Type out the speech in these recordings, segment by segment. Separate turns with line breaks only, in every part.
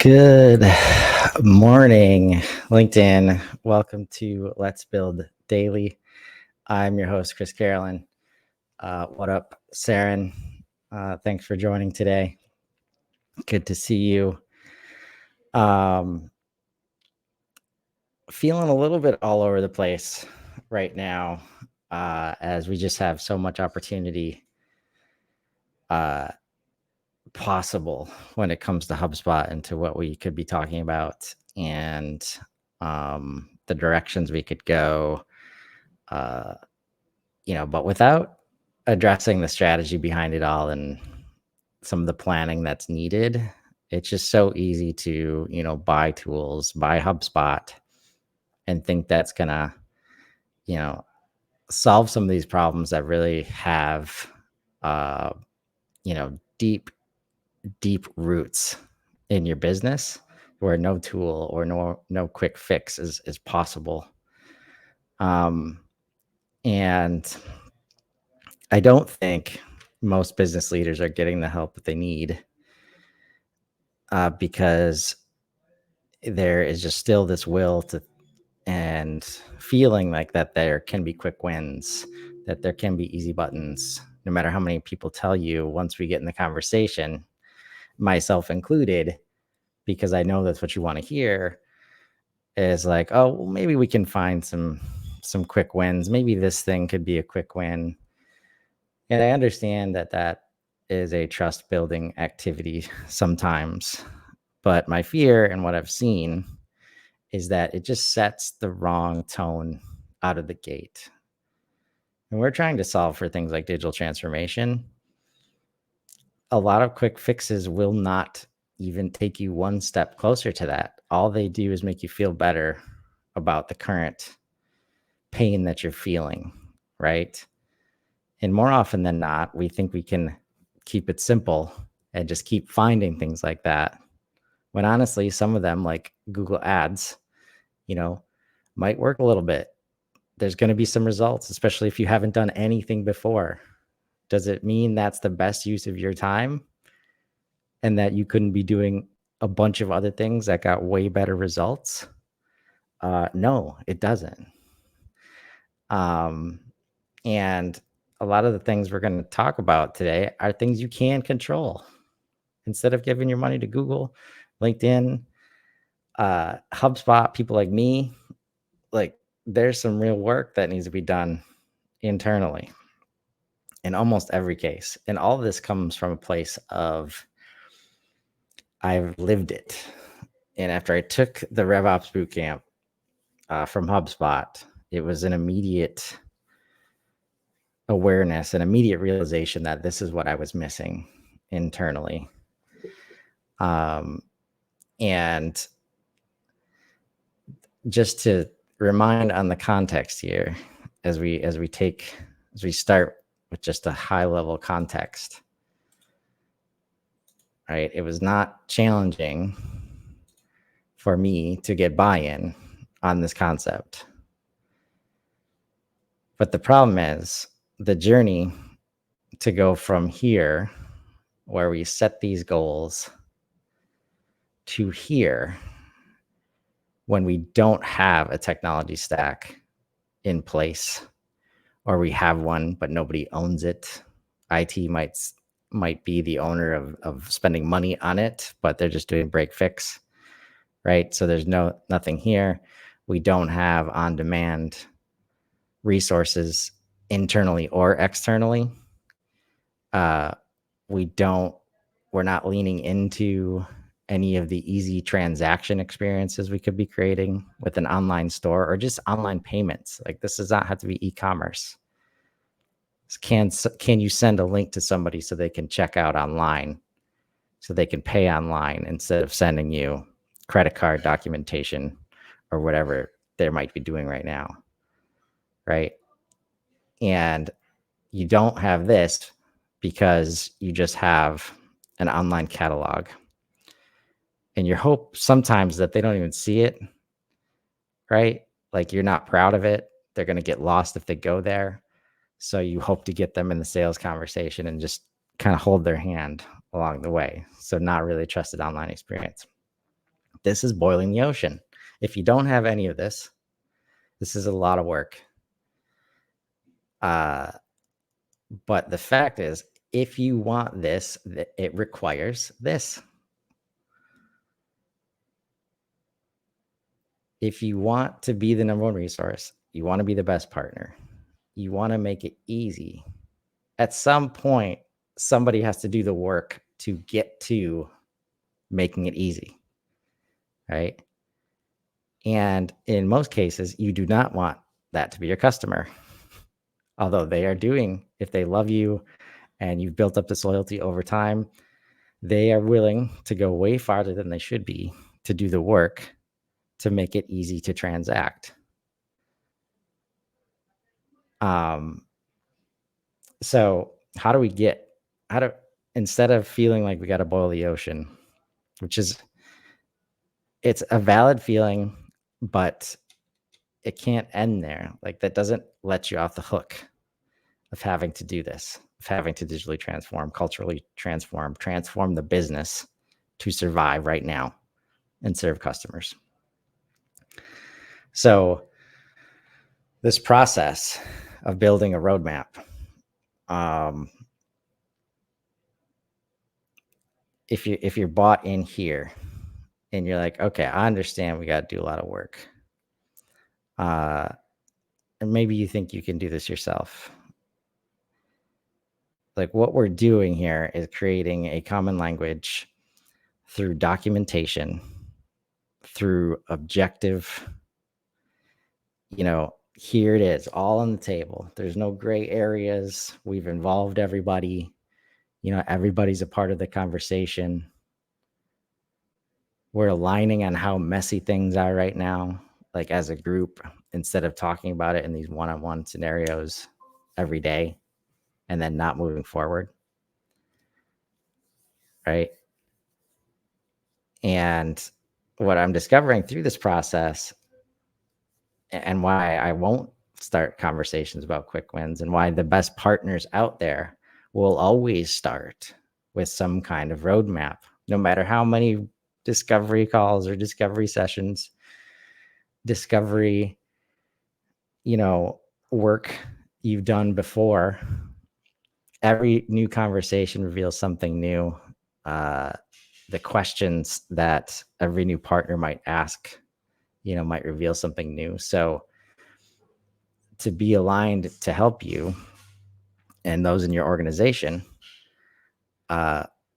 Good morning, LinkedIn. Welcome to Let's Build Daily. I'm your host, Chris Carolan. What up, Saren? Thanks for joining today. Good to see you. Feeling a little bit all over the place right now, as we just have so much opportunity possible when it comes to HubSpot and to what we could be talking about and the directions we could go, but without addressing the strategy behind it all and some of the planning that's needed. It's just so easy to, buy tools, buy HubSpot and think that's gonna, solve some of these problems that really have, deep roots in your business where no tool or no quick fix is possible. And I don't think most business leaders are getting the help that they need, because there is just still this will to and feeling like that there can be quick wins, that there can be easy buttons, no matter how many people tell you. Once we get in the conversation, myself included, because I know that's what you want to hear, is like, oh, well, maybe we can find some quick wins. Maybe this thing could be a quick win. And I understand that is a trust building activity sometimes, but my fear and what I've seen is that it just sets the wrong tone out of the gate. And we're trying to solve for things like digital transformation. A lot of quick fixes will not even take you one step closer to that. All they do is make you feel better about the current pain that you're feeling, right? And more often than not, we think we can keep it simple and just keep finding things like that. When honestly, some of them, like Google Ads, might work a little bit. There's going to be some results, especially if you haven't done anything before. Does it mean that's the best use of your time and that you couldn't be doing a bunch of other things that got way better results? No, it doesn't. And a lot of the things we're going to talk about today are things you can control. Instead of giving your money to Google, LinkedIn, HubSpot, people like me, like there's some real work that needs to be done internally in almost every case. And all of this comes from a place of I've lived it. And after I took the RevOps bootcamp from HubSpot, it was an immediate awareness, an immediate realization that this is what I was missing internally. And just to remind on the context here, as we start with just a high level context, right? It was not challenging for me to get buy-in on this concept. But the problem is the journey to go from here, where we set these goals, to here, when we don't have a technology stack in place, or we have one but nobody owns it. IT might be the owner of spending money on it, but they're just doing break fix, right? So there's nothing here. We don't have on-demand resources internally or externally. We're not leaning into any of the easy transaction experiences we could be creating with an online store or just online payments. Like, this does not have to be e-commerce. Can you send a link to somebody so they can check out online, so they can pay online instead of sending you credit card documentation or whatever they might be doing right now, right? And you don't have this because you just have an online catalog. And your hope sometimes that they don't even see it, right? Like, you're not proud of it. They're going to get lost if they go there. So you hope to get them in the sales conversation and just kind of hold their hand along the way. So not really a trusted online experience. this is boiling the ocean. If you don't have any of this, this is a lot of work. But the fact is, if you want this, it requires this. If you want to be the number one resource, you want to be the best partner, you want to make it easy, at some point, somebody has to do the work to get to making it easy, right? And in most cases, you do not want that to be your customer. Although they are doing, if they love you and you've built up this loyalty over time, they are willing to go way farther than they should be to do the work to make it easy to transact. So how do we instead of feeling like we got to boil the ocean, which is, it's a valid feeling, but it can't end there. Like, that doesn't let you off the hook of having to do this, of having to digitally transform, culturally transform the business to survive right now and serve customers. So this process of building a roadmap, if you're bought in here and you're like, okay, I understand we got to do a lot of work, and maybe you think you can do this yourself. Like, what we're doing here is creating a common language through documentation, through objective, here it is, all on the table. There's no gray areas. We've involved everybody. Everybody's a part of the conversation. We're aligning on how messy things are right now, like as a group, instead of talking about it in these one-on-one scenarios every day and then not moving forward. Right. And what I'm discovering through this process, and why I won't start conversations about quick wins, and why the best partners out there will always start with some kind of roadmap, no matter how many discovery calls or discovery sessions, discovery, work you've done before. Every new conversation reveals something new. The questions that every new partner might ask, might reveal something new. So to be aligned to help you and those in your organization,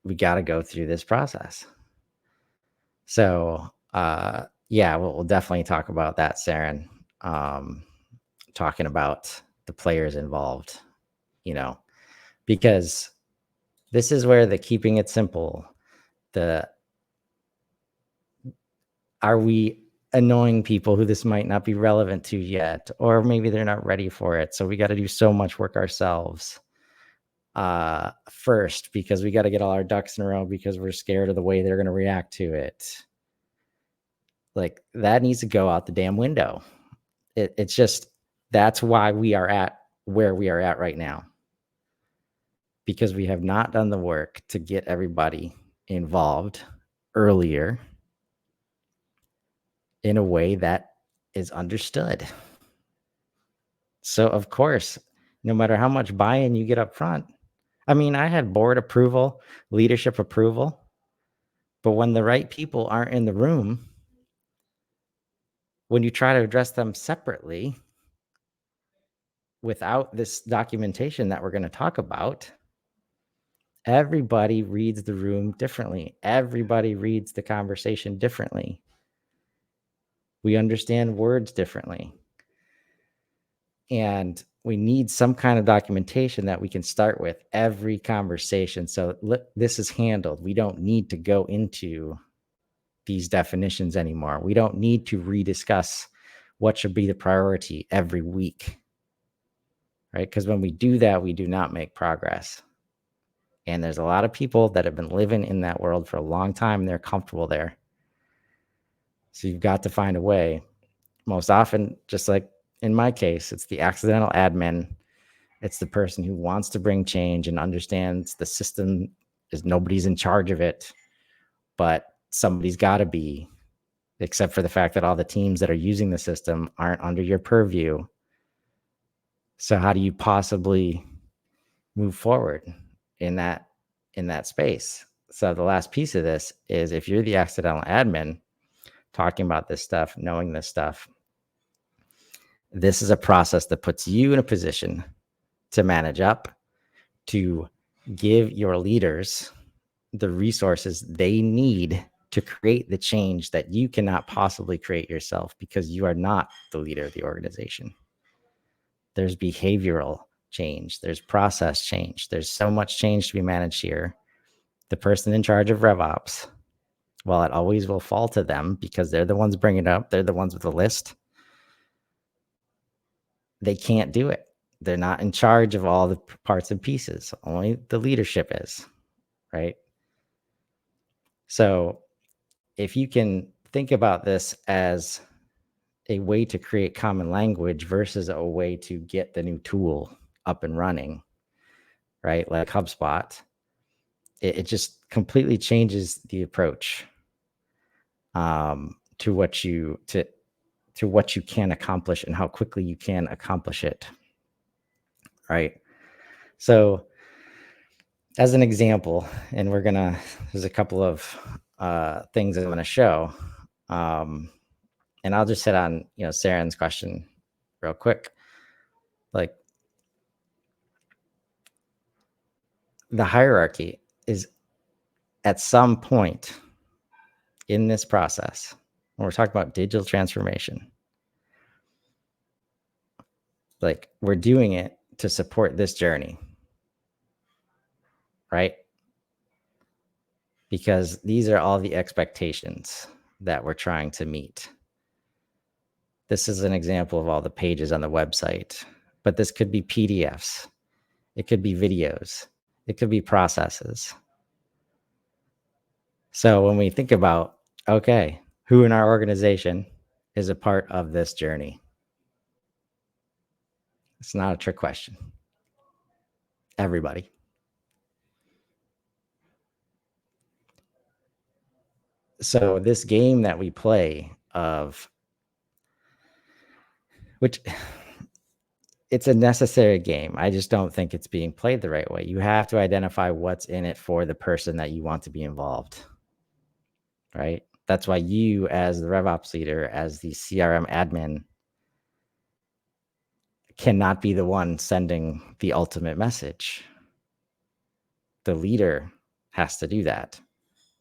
we got to go through this process. So, we'll definitely talk about that, Saren. Talking about the players involved, because this is where the keeping it simple, are we annoying people who this might not be relevant to yet, or maybe they're not ready for it. So we got to do so much work ourselves first, because we got to get all our ducks in a row, because we're scared of the way they're going to react to it. Like, that needs to go out the damn window. It's just, that's why we are at where we are at right now, because we have not done the work to get everybody involved earlier in a way that is understood. So, of course, no matter how much buy-in you get up front, I mean, I had board approval, leadership approval, but when the right people aren't in the room, when you try to address them separately without this documentation that we're going to talk about, everybody reads the room differently. Everybody reads the conversation differently. We understand words differently. And we need some kind of documentation that we can start with every conversation. So this is handled. We don't need to go into these definitions anymore. We don't need to rediscuss what should be the priority every week, right? Because when we do that, we do not make progress. And there's a lot of people that have been living in that world for a long time, and they're comfortable there. So you've got to find a way. Most often, just like in my case, it's the accidental admin. It's the person who wants to bring change and understands the system is, nobody's in charge of it, but somebody's got to be. except for the fact that all the teams that are using the system aren't under your purview. So how do you possibly move forward in that space? So the last piece of this is, if you're the accidental admin talking about this stuff, knowing this stuff, this is a process that puts you in a position to manage up, to give your leaders the resources they need to create the change that you cannot possibly create yourself, because you are not the leader of the organization. There's behavioral change, there's process change, there's so much change to be managed here. The person in charge of RevOps, well, it always will fall to them because they're the ones bringing it up. They're the ones with the list. They can't do it. They're not in charge of all the parts and pieces. Only the leadership is, right? So if you can think about this as a way to create common language versus a way to get the new tool up and running, right? Like HubSpot, it just completely changes the approach to what you can accomplish and how quickly you can accomplish it, right? So as an example, and there's a couple of things I'm going to show, and I'll just hit on, Saren's question real quick. Like, the hierarchy is at some point in this process, when we're talking about digital transformation, like, we're doing it to support this journey, right? Because these are all the expectations that we're trying to meet. This is an example of all the pages on the website, but this could be PDFs. It could be videos. It could be processes. So when we think about, okay, who in our organization is a part of this journey? It's not a trick question. Everybody. So this game that we play which it's a necessary game. I just don't think it's being played the right way. You have to identify what's in it for the person that you want to be involved, right? That's why you, as the RevOps leader, as the CRM admin, cannot be the one sending the ultimate message. The leader has to do that.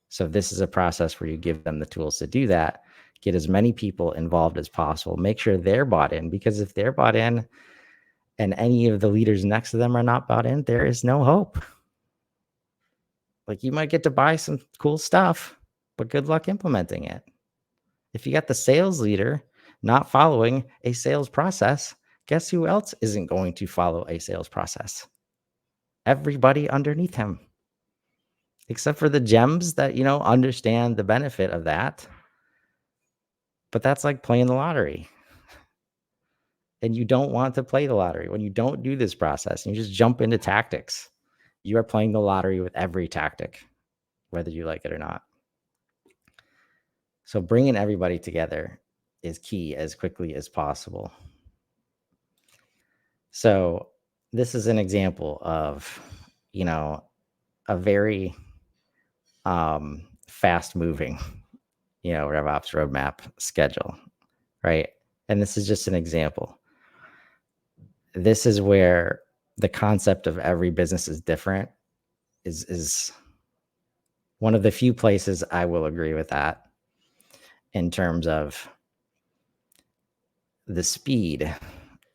So this is a process where you give them the tools to do that, get as many people involved as possible, make sure they're bought in, because if they're bought in and any of the leaders next to them are not bought in, there is no hope. Like, you might get to buy some cool stuff, but good luck implementing it. If you got the sales leader not following a sales process, guess who else isn't going to follow a sales process? Everybody underneath him, except for the gems that, understand the benefit of that. But that's like playing the lottery. And you don't want to play the lottery. When you don't do this process and you just jump into tactics, you are playing the lottery with every tactic, whether you like it or not. So bringing everybody together is key as quickly as possible. So this is an example of, a very fast moving, RevOps roadmap schedule, right? And this is just an example. This is where the concept of every business is different is one of the few places I will agree with that, in terms of the speed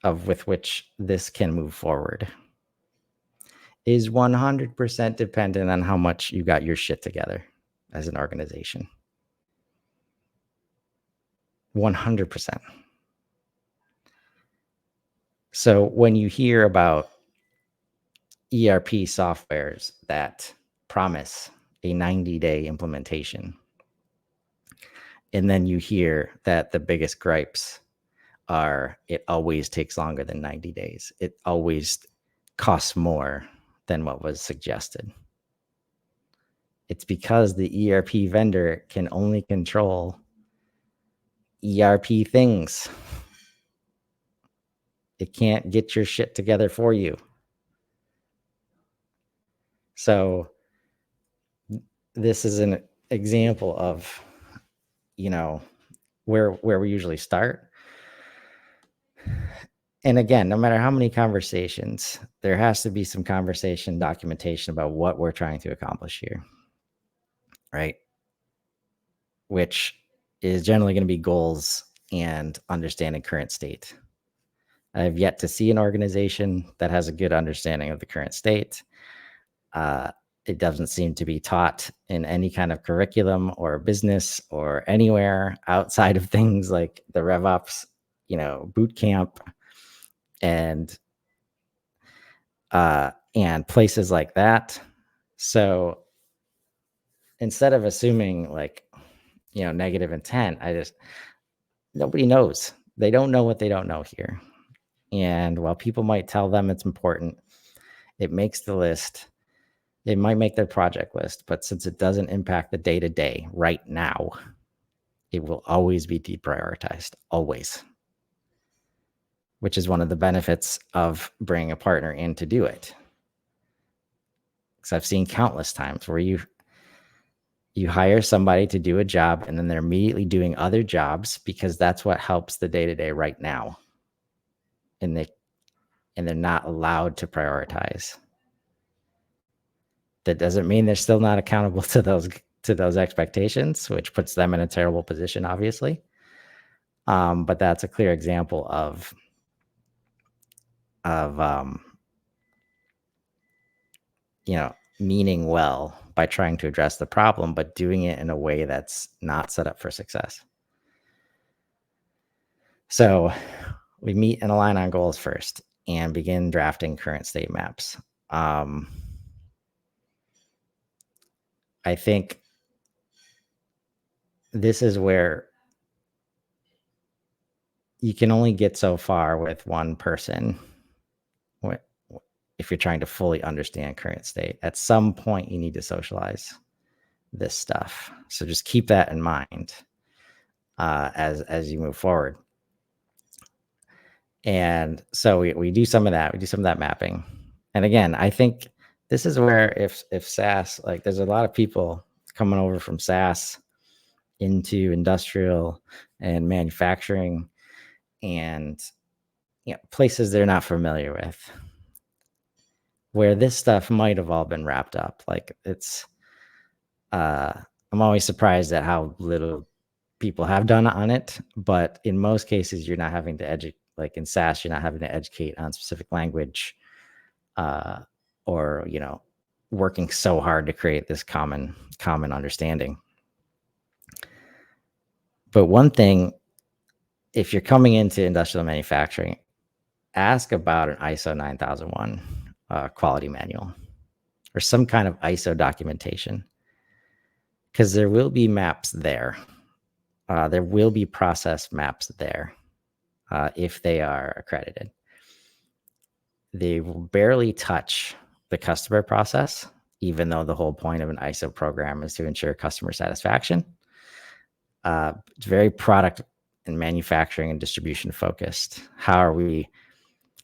with which this can move forward is 100% dependent on how much you got your shit together as an organization. 100%. So when you hear about ERP softwares that promise a 90-day implementation, and then you hear that the biggest gripes are, it always takes longer than 90 days. It always costs more than what was suggested. It's because the ERP vendor can only control ERP things. It can't get your shit together for you. So this is an example of, where we usually start. And again, no matter how many conversations, there has to be some conversation documentation about what we're trying to accomplish here, right? Which is generally going to be goals and understanding current state. I have yet to see an organization that has a good understanding of the current state. It doesn't seem to be taught in any kind of curriculum or business or anywhere outside of things like the RevOps, boot camp and places like that. So instead of assuming negative intent, nobody knows. They don't know what they don't know here. And while people might tell them it's important, it makes the list. It might make their project list, but since it doesn't impact the day-to-day right now, it will always be deprioritized, always. Which is one of the benefits of bringing a partner in to do it. Because I've seen countless times where you hire somebody to do a job and then they're immediately doing other jobs because that's what helps the day-to-day right now. And they're not allowed to prioritize. That doesn't mean they're still not accountable to those expectations, which puts them in a terrible position, obviously. But that's a clear example of meaning well by trying to address the problem, but doing it in a way that's not set up for success. So we meet and align on goals first and begin drafting current state maps. I think this is where you can only get so far with one person if you're trying to fully understand current state. At some point, you need to socialize this stuff. So just keep that in mind as you move forward. And so we do some of that. We do some of that mapping. And again, I think this is where if SaaS, like there's a lot of people coming over from SaaS into industrial and manufacturing and places they're not familiar with, where this stuff might have all been wrapped up. Like I'm always surprised at how little people have done on it, but in most cases, you're not having to educate. Like in SaaS, you're not having to educate on specific language, or working so hard to create this common understanding. But one thing, if you're coming into industrial manufacturing, ask about an ISO 9001 quality manual or some kind of ISO documentation, because there will be maps there. There will be process maps there if they are accredited. They will barely touch the customer process, even though the whole point of an ISO program is to ensure customer satisfaction. It's very product and manufacturing and distribution focused. How are we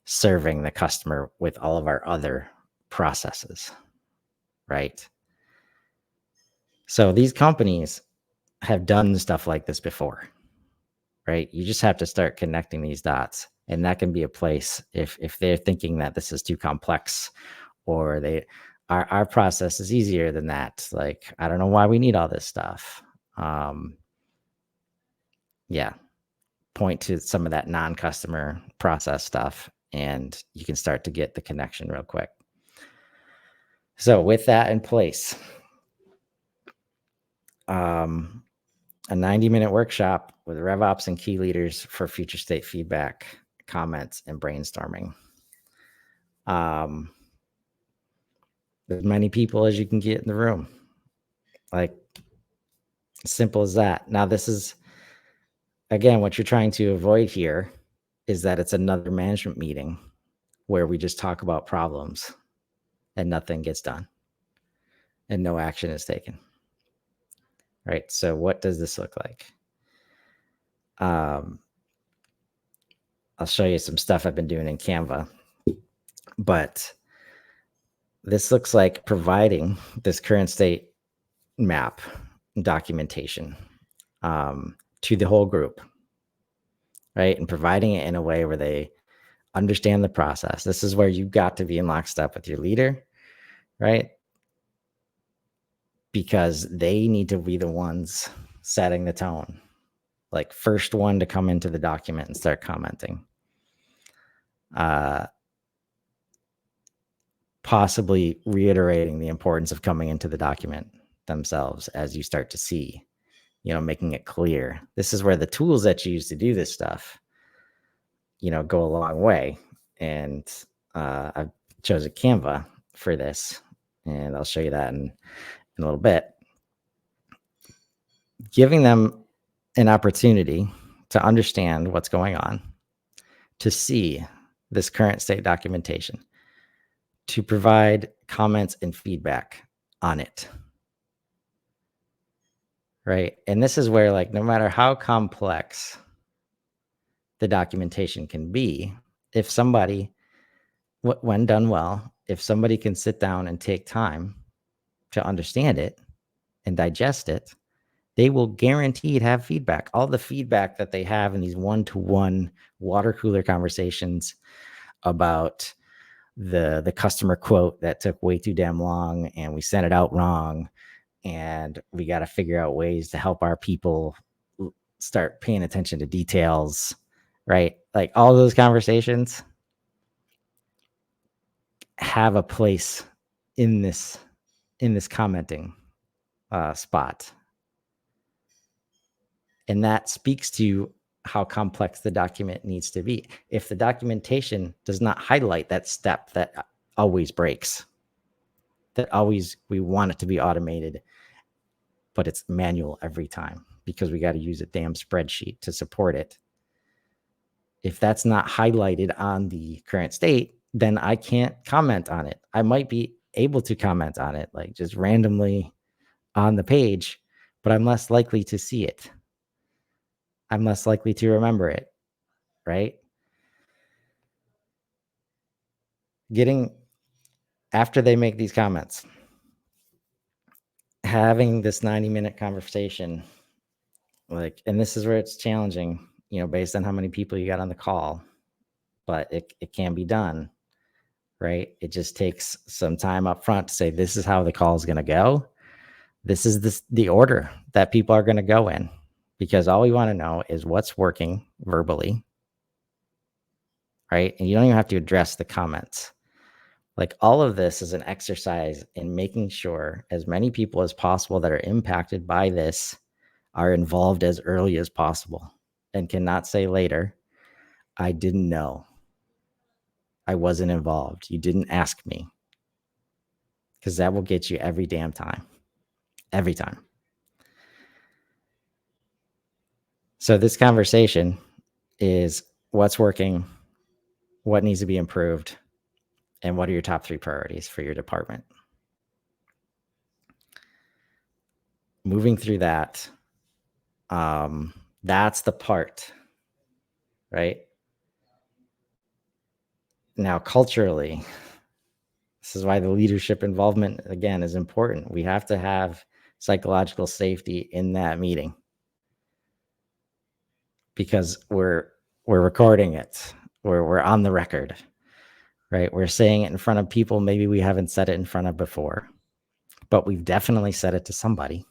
serving the customer with all of our other processes, right? So these companies have done stuff like this before, right? You just have to start connecting these dots. And that can be a place if they're thinking that this is too complex, or our process is easier than that. Like, I don't know why we need all this stuff. Point to some of that non-customer process stuff, and you can start to get the connection real quick. So with that in place, a 90-minute workshop with RevOps and key leaders for future state feedback, comments, and brainstorming. As many people as you can get in the room. Like, simple as that. Now, this is, again, what you're trying to avoid here is that it's another management meeting where we just talk about problems and nothing gets done and no action is taken. Right? So what does this look like? I'll show you some stuff I've been doing in Canva, but this looks like providing this current state map documentation to the whole group, right? And providing it in a way where they understand the process. This is where you've got to be in lockstep with your leader, right? Because they need to be the ones setting the tone, like first one to come into the document and start commenting. Possibly reiterating the importance of coming into the document themselves as you start to see, making it clear. This is where the tools that you use to do this stuff, go a long way. And I've chosen Canva for this, and I'll show you that in a little bit. Giving them an opportunity to understand what's going on, to see this current state documentation, to provide comments and feedback on it. Right. And this is where, like, no matter how complex the documentation can be, if somebody, when done well, if somebody can sit down and take time to understand it and digest it, they will guaranteed have feedback. All the feedback that they have in these one-to-one water cooler conversations about the customer quote that took way too damn long and we sent it out wrong, and we got to figure out ways to help our people start paying attention to details, right? Like, all those conversations have a place in this commenting spot. And that speaks to how complex the document needs to be. If the documentation does not highlight that step that always breaks, that always, we want it to be automated, but it's manual every time because we got to use a damn spreadsheet to support it. If that's not highlighted on the current state, then I can't comment on it. I might be able to comment on it, like just randomly on the page, but I'm less likely to see it. I'm less likely to remember it, right? After they make these comments, having this 90-minute conversation, like, and this is where it's challenging, based on how many people you got on the call, but it can be done, right? It just takes some time up front to say, this is how the call is going to go. This is the order that people are going to go in, because all we want to know is what's working verbally, right? And you don't even have to address the comments. Like, all of this is an exercise in making sure as many people as possible that are impacted by this are involved as early as possible and cannot say later, I didn't know. I wasn't involved. You didn't ask me. Because that will get you every damn time. Every time. So this conversation is what's working, what needs to be improved, and what are your top 3 priorities for your department. Moving through that, that's the part, right? Now, culturally, this is why the leadership involvement, again, is important. We have to have psychological safety in that meeting, because we're recording it. We're on the record, right? We're saying it in front of people maybe we haven't said it in front of before, but we've definitely said it to somebody.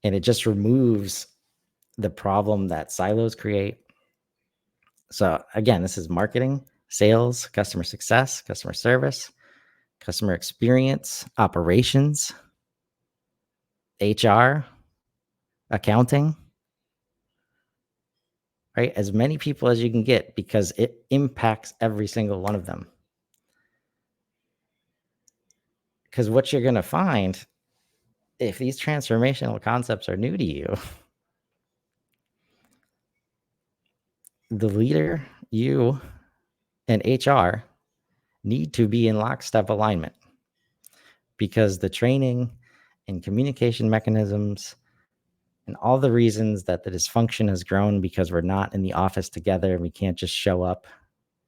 And it just removes the problem that silos create. So again, this is marketing, sales, customer success, customer service, customer experience, operations, HR, accounting, right? As many people as you can get, because it impacts every single one of them. Because what you're going to find, if these transformational concepts are new to you, the leader, you, and HR need to be in lockstep alignment, because the training and communication mechanisms And all the reasons that the dysfunction has grown because we're not in the office together and we can't just show up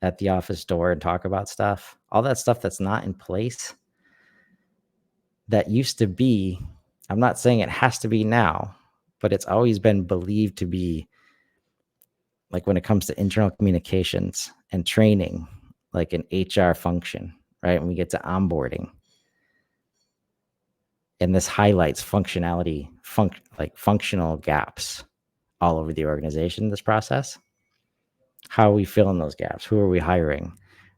at the office door and talk about stuff, all that stuff that's not in place that used to be, I'm not saying it has to be now, but it's always been believed to be, like when it comes to internal communications and training, like an HR function, right? When we get to onboarding. And this highlights functionality, like functional gaps all over the organization, this process. How are we filling those gaps? Who are we hiring,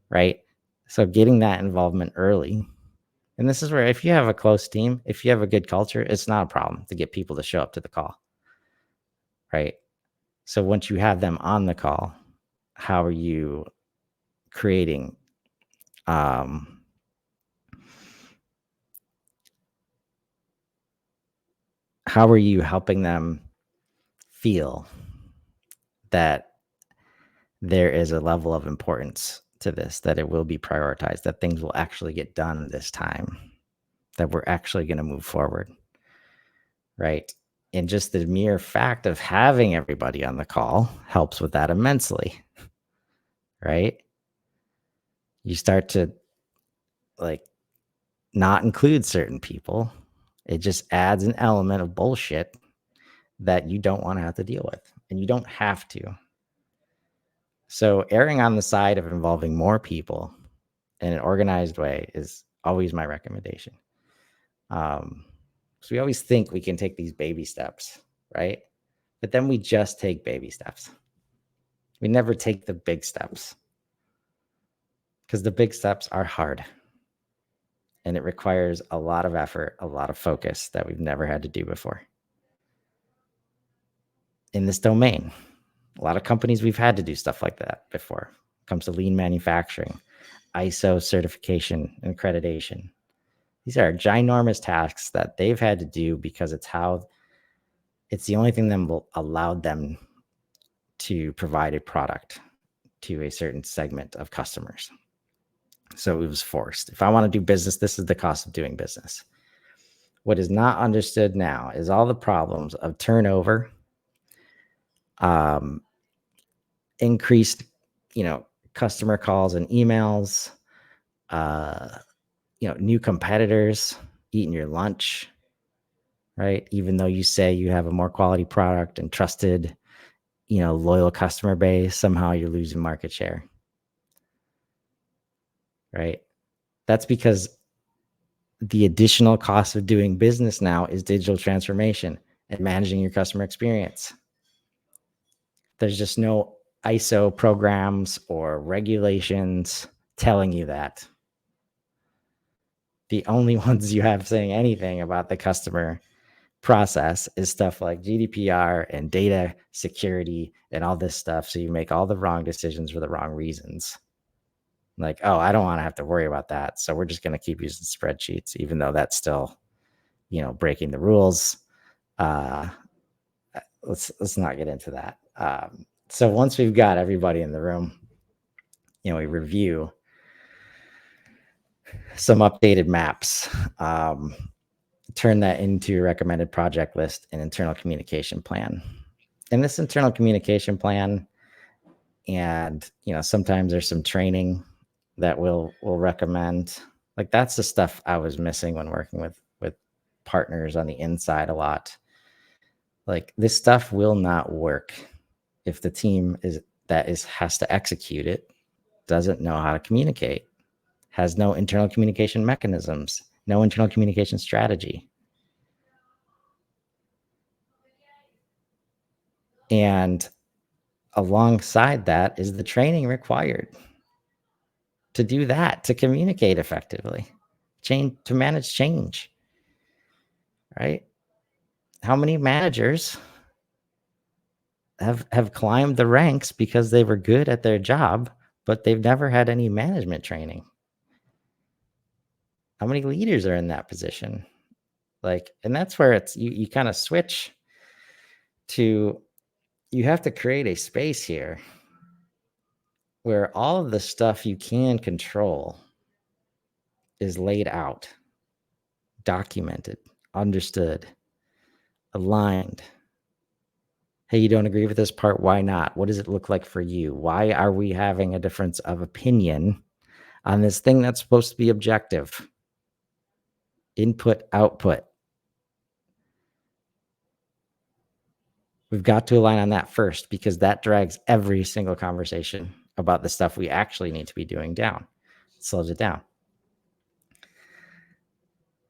right? So getting that involvement early. And this is where if you have a close team, if you have a good culture, it's not a problem to get people to show up to the call, right? So once you have them on the call, how are you creating how are you helping them feel that there is a level of importance to this, that it will be prioritized, that things will actually get done this time, that we're actually going to move forward, right? And just the mere fact of having everybody on the call helps with that immensely, right? You start to like not include certain people. It just adds an element of bullshit that you don't want to have to deal with, and you don't have to. So erring on the side of involving more people in an organized way is always my recommendation. So we always think we can take these baby steps, right? But then we just take baby steps. We never take the big steps because the big steps are hard and it requires a lot of effort, a lot of focus that we've never had to do before. In this domain, a lot of companies we've had to do stuff like that before. It comes to lean manufacturing, ISO certification and accreditation. These are ginormous tasks that they've had to do because it's the only thing that will allow them to provide a product to a certain segment of customers. So it was forced. If I want to do business, this is the cost of doing business. What is not understood now is all the problems of turnover, increased, customer calls and emails, new competitors eating your lunch, right? Even though you say you have a more quality product and trusted, loyal customer base, somehow you're losing market share, right? That's because the additional cost of doing business now is digital transformation and managing your customer experience. There's just no ISO programs or regulations telling you that. The only ones you have saying anything about the customer process is stuff like GDPR and data security and all this stuff. So you make all the wrong decisions for the wrong reasons. Like, oh, I don't want to have to worry about that. So we're just going to keep using spreadsheets, even though that's still, breaking the rules. Let's not get into that. So once we've got everybody in the room, we review some updated maps, turn that into a recommended project list and internal communication plan. And this internal communication plan, and sometimes there's some training that we'll recommend. Like that's the stuff I was missing when working with partners on the inside a lot. Like this stuff will not work if the team has to execute it doesn't know how to communicate, has no internal communication mechanisms, no internal communication strategy. And alongside that is the training required to do that, to communicate effectively, to manage change, right? How many managers have climbed the ranks because they were good at their job, but they've never had any management training? How many leaders are in that position? And that's where it's you kind of switch to, you have to create a space here where all of the stuff you can control is laid out, documented, understood, aligned, Hey, you don't agree with this part? Why not? What does it look like for you? Why are we having a difference of opinion on this thing that's supposed to be objective? Input, output. We've got to align on that first because that drags every single conversation about the stuff we actually need to be doing down. It slows it down.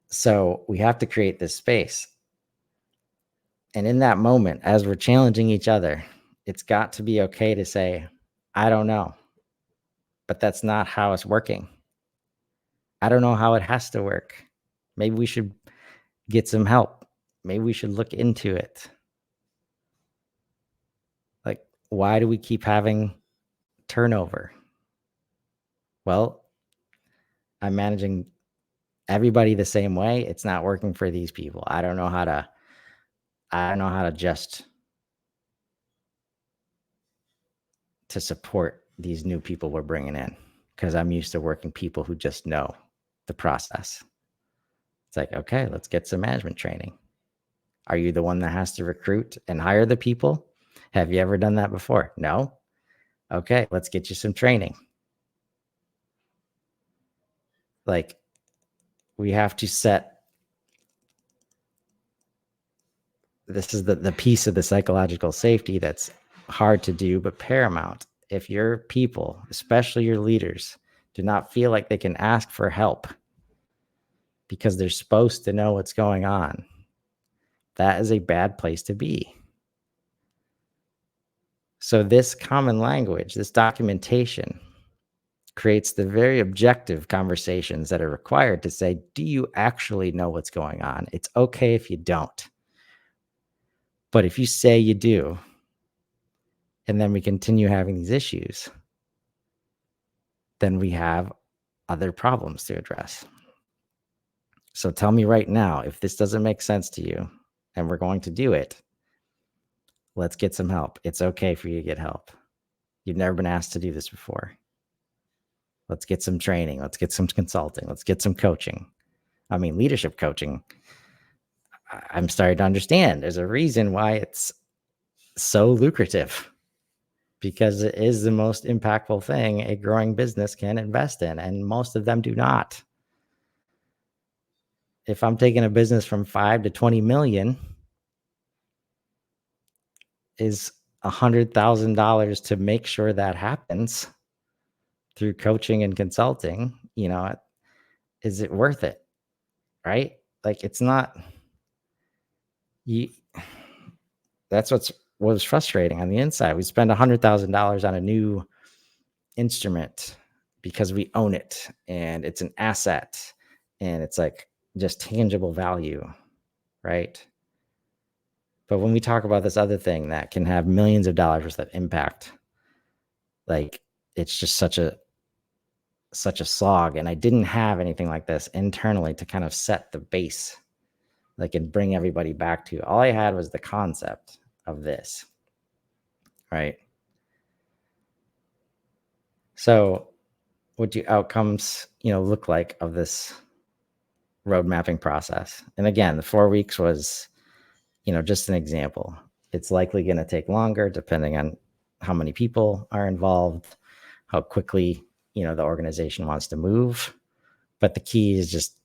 So we have to create this space. And in that moment, as we're challenging each other, it's got to be okay to say, I don't know, but that's not how it's working. I don't know how it has to work. Maybe we should get some help. Maybe we should look into it. Like, why do we keep having turnover? Well, I'm managing everybody the same way. It's not working for these people. I don't know how to just to support these new people we're bringing in because I'm used to working people who just know the process. It's like, okay, let's get some management training. Are you the one that has to recruit and hire the people? Have you ever done that before? No. Okay, let's get you some training. Like, we have to set, this is the piece of the psychological safety that's hard to do, but paramount. If your people, especially your leaders, do not feel like they can ask for help because they're supposed to know what's going on, that is a bad place to be. So this common language, this documentation, creates the very objective conversations that are required to say, do you actually know what's going on? It's okay if you don't. But if you say you do, and then we continue having these issues, then we have other problems to address. So tell me right now, if this doesn't make sense to you and we're going to do it, let's get some help. It's okay for you to get help. You've never been asked to do this before. Let's get some training. Let's get some consulting. Let's get some coaching. I mean, leadership coaching, I'm starting to understand. There's a reason why it's so lucrative because it is the most impactful thing a growing business can invest in, and most of them do not. If I'm taking a business from 5 to 20 million, is $100,000 to make sure that happens through coaching and consulting, is it worth it? Right? Like, it's not, you, that's what was frustrating on the inside. We spend $100,000 on a new instrument because we own it and it's an asset and it's like just tangible value, right? But when we talk about this other thing that can have millions of dollars worth of impact, like, it's just such a slog. And I didn't have anything like this internally to kind of set the base, like, and bring everybody back to. All I had was the concept of this, right? So what do outcomes, look like of this road mapping process? And again, the 4 weeks was, just an example. It's likely going to take longer depending on how many people are involved, how quickly, the organization wants to move. But the key is just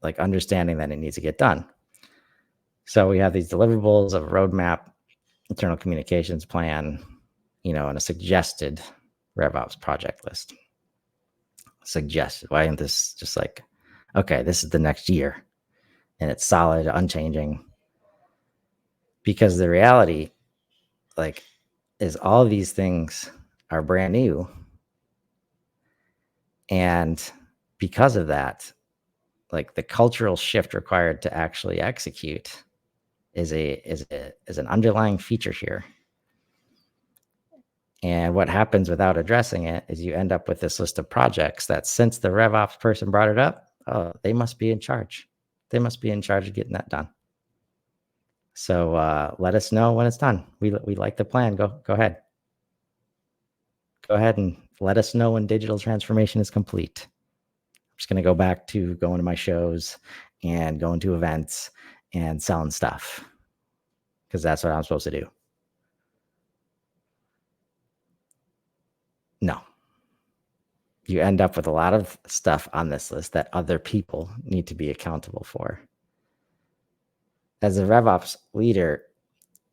like understanding that it needs to get done. So we have these deliverables of a roadmap, internal communications plan, and a suggested RevOps project list. Suggested. Why isn't this just like, okay, this is the next year and it's solid, unchanging? Because the reality, like, is all of these things are brand new. And because of that, like, the cultural shift required to actually execute is an underlying feature here. And what happens without addressing it is you end up with this list of projects that, since the RevOps person brought it up, oh, they must be in charge. They must be in charge of getting that done. So let us know when it's done. We like the plan. Go ahead. Go ahead and let us know when digital transformation is complete. I'm just going to go back to going to my shows and going to events and selling stuff because that's what I'm supposed to do. No. You end up with a lot of stuff on this list that other people need to be accountable for. As a RevOps leader,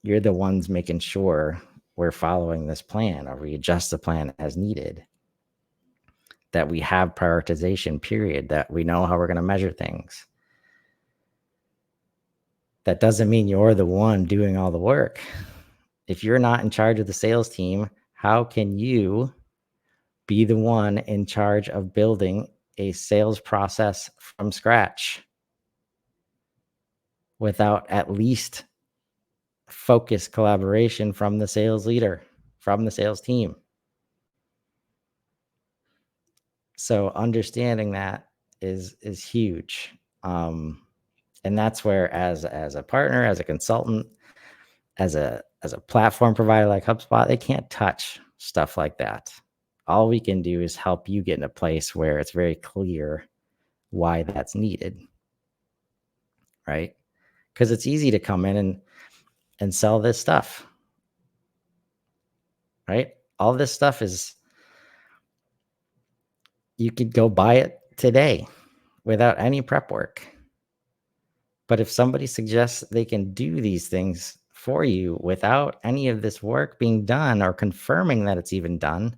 you're the ones making sure we're following this plan, or we adjust the plan as needed, that we have prioritization, period, that we know how we're going to measure things. That doesn't mean you're the one doing all the work. If you're not in charge of the sales team, how can you be the one in charge of building a sales process from scratch without at least focused collaboration from the sales leader, from the sales team? So understanding that is huge. And that's where, as a partner, as a consultant, as a platform provider like HubSpot, they can't touch stuff like that. All we can do is help you get in a place where it's very clear why that's needed, right? Because it's easy to come in and sell this stuff, right? All this stuff is, you could go buy it today without any prep work. But if somebody suggests they can do these things for you without any of this work being done or confirming that it's even done,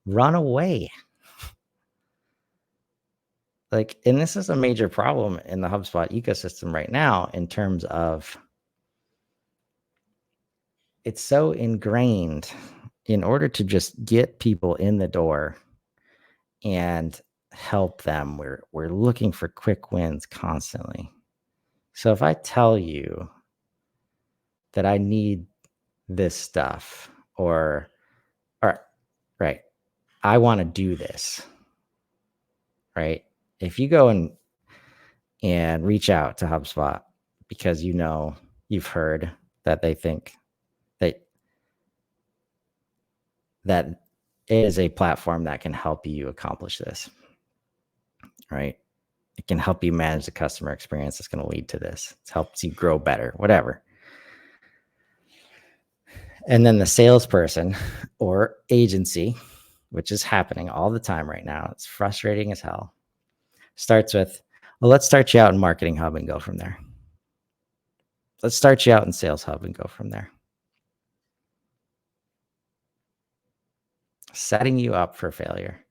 run away. Like, and this is a major problem in the HubSpot ecosystem right now, in terms of it's so ingrained. In order to just get people in the door and help them, we're looking for quick wins constantly. So if I tell you that I need this stuff, or right, I want to do this, right? If you go and reach out to HubSpot because you've heard that they think that it is a platform that can help you accomplish this, right? It can help you manage the customer experience that's going to lead to this. It helps you grow better, whatever. And then the salesperson or agency, which is happening all the time right now, it's frustrating as hell, starts with, well, let's start you out in Marketing Hub and go from there. Let's start you out in Sales Hub and go from there. Setting you up for failure.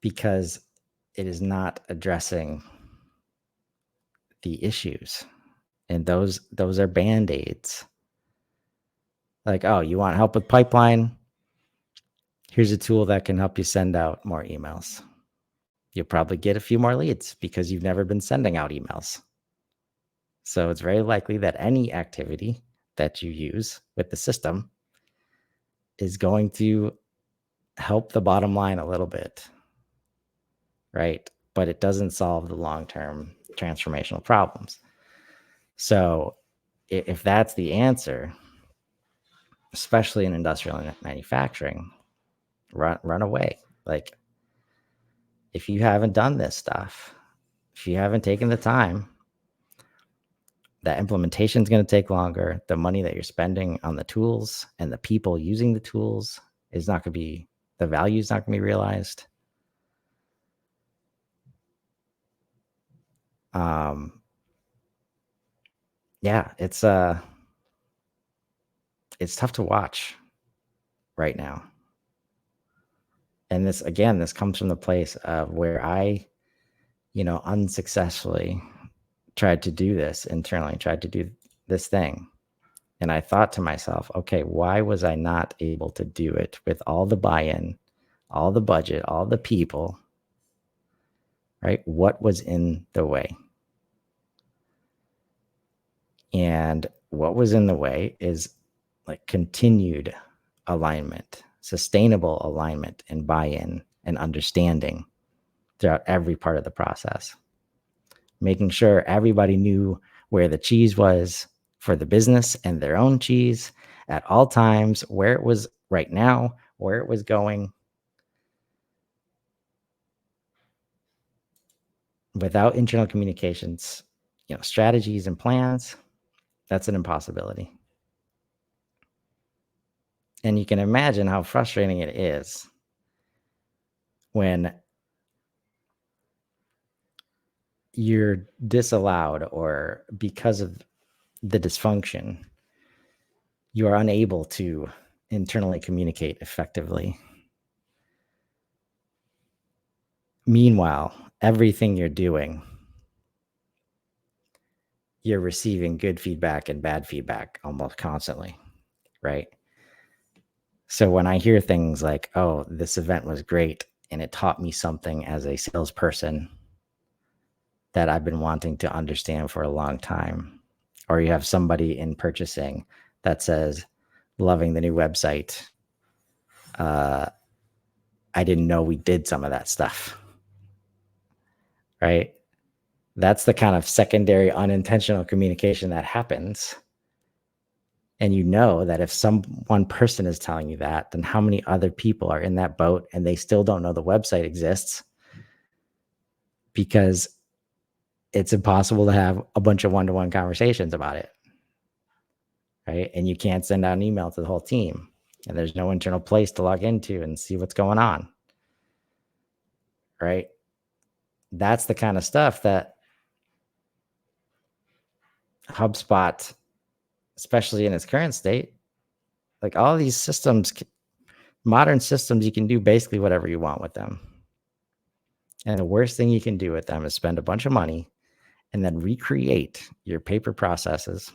Because it is not addressing the issues. And those are Band-Aids. Like, oh, you want help with pipeline? Here's a tool that can help you send out more emails. You'll probably get a few more leads because you've never been sending out emails. So it's very likely that any activity that you use with the system is going to help the bottom line a little bit, right? But it doesn't solve the long-term transformational problems. So if that's the answer, especially in industrial manufacturing, run away. Like, if you haven't done this stuff, if you haven't taken the time, that implementation is going to take longer. The money that you're spending on the tools and the people using the tools is not going to be, the value is not going to be realized. Yeah, it's tough to watch right now. And this comes from the place of where I, unsuccessfully tried to do this internally, tried to do this thing. And I thought to myself, okay, why was I not able to do it with all the buy-in, all the budget, all the people, right? What was in the way? And what was in the way is like continued alignment, sustainable alignment and buy-in and understanding throughout every part of the process. Making sure everybody knew where the cheese was for the business and their own cheese at all times, where it was right now, where it was going. Without internal communications, strategies and plans, that's an impossibility. And you can imagine how frustrating it is when you're disallowed, or because of the dysfunction, you are unable to internally communicate effectively. Meanwhile, everything you're doing, you're receiving good feedback and bad feedback almost constantly, right? So when I hear things like, oh, this event was great and it taught me something as a salesperson that I've been wanting to understand for a long time, or you have somebody in purchasing that says, loving the new website. I didn't know we did some of that stuff, right? That's the kind of secondary unintentional communication that happens. And you know that if one person is telling you that, then how many other people are in that boat and they still don't know the website exists, because it's impossible to have a bunch of one-to-one conversations about it, right? And you can't send out an email to the whole team, and there's no internal place to log into and see what's going on, right? That's the kind of stuff that HubSpot, especially in its current state, like all these systems, modern systems, you can do basically whatever you want with them. And the worst thing you can do with them is spend a bunch of money and then recreate your paper processes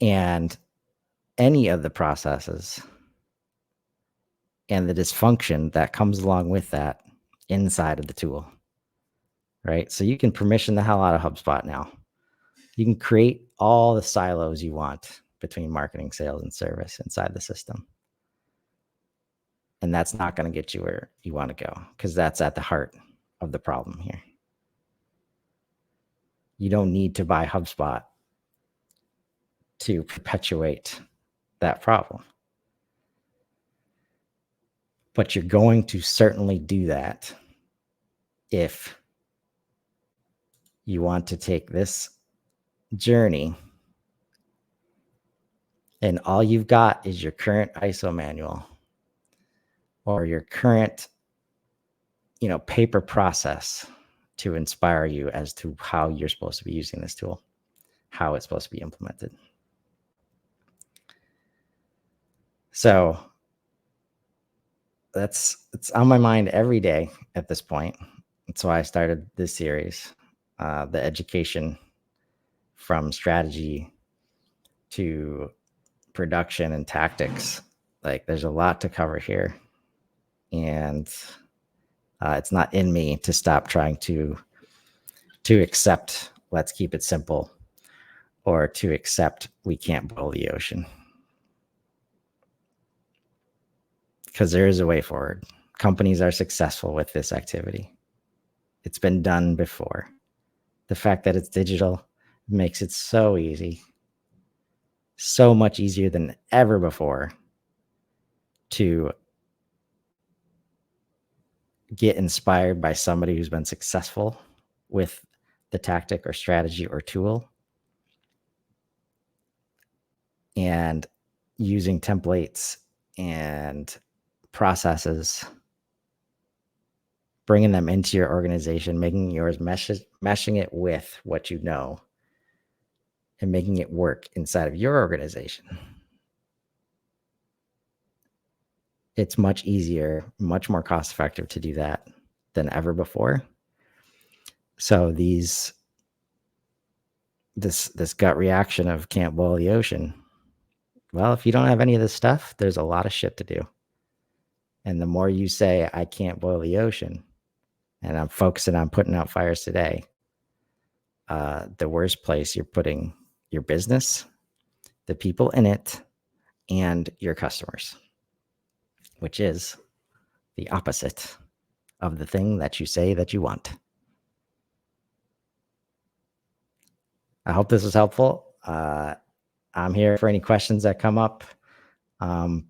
and any of the processes and the dysfunction that comes along with that inside of the tool, right? So you can permission the hell out of HubSpot now. You can create all the silos you want between marketing, sales, and service inside the system. And that's not going to get you where you want to go, because that's at the heart of the problem here. You don't need to buy HubSpot to perpetuate that problem. But you're going to certainly do that if you want to take this journey and all you've got is your current ISO manual or your current, paper process to inspire you as to how you're supposed to be using this tool, how it's supposed to be implemented. So it's on my mind every day at this point. That's why I started this series, the education from strategy to production and tactics. Like, there's a lot to cover here, and it's not in me to stop trying to accept let's keep it simple, or to accept we can't boil the ocean, because there is a way forward. Companies are successful with this activity. It's been done before. The fact that it's digital makes it so easy, so much easier than ever before, to get inspired by somebody who's been successful with the tactic or strategy or tool, and using templates and processes, bringing them into your organization, making yours, meshing it with what you know, and making it work inside of your organization. It's much easier, much more cost effective to do that than ever before. So this gut reaction of can't boil the ocean. Well, if you don't have any of this stuff, there's a lot of shit to do. And the more you say, I can't boil the ocean, and I'm focusing on putting out fires today, the worst place you're putting your business, the people in it, and your customers, which is the opposite of the thing that you say that you want. I hope this was helpful. I'm here for any questions that come up.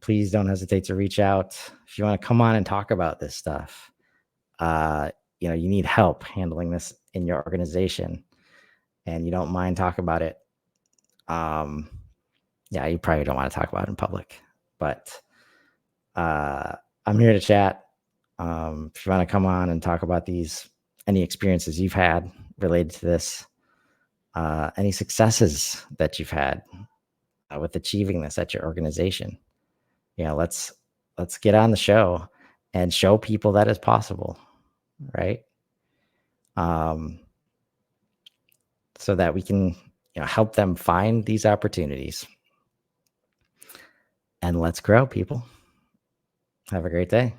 Please don't hesitate to reach out. If you want to come on and talk about this stuff, you need help handling this in your organization, and you don't mind talking about it, yeah, you probably don't want to talk about it in public, but I'm here to chat. If you want to come on and talk about any experiences you've had related to this, any successes that you've had with achieving this at your organization, let's get on the show and show people that it's possible, right? Um, so that we can help them find these opportunities, and let's grow, people. Have a great day.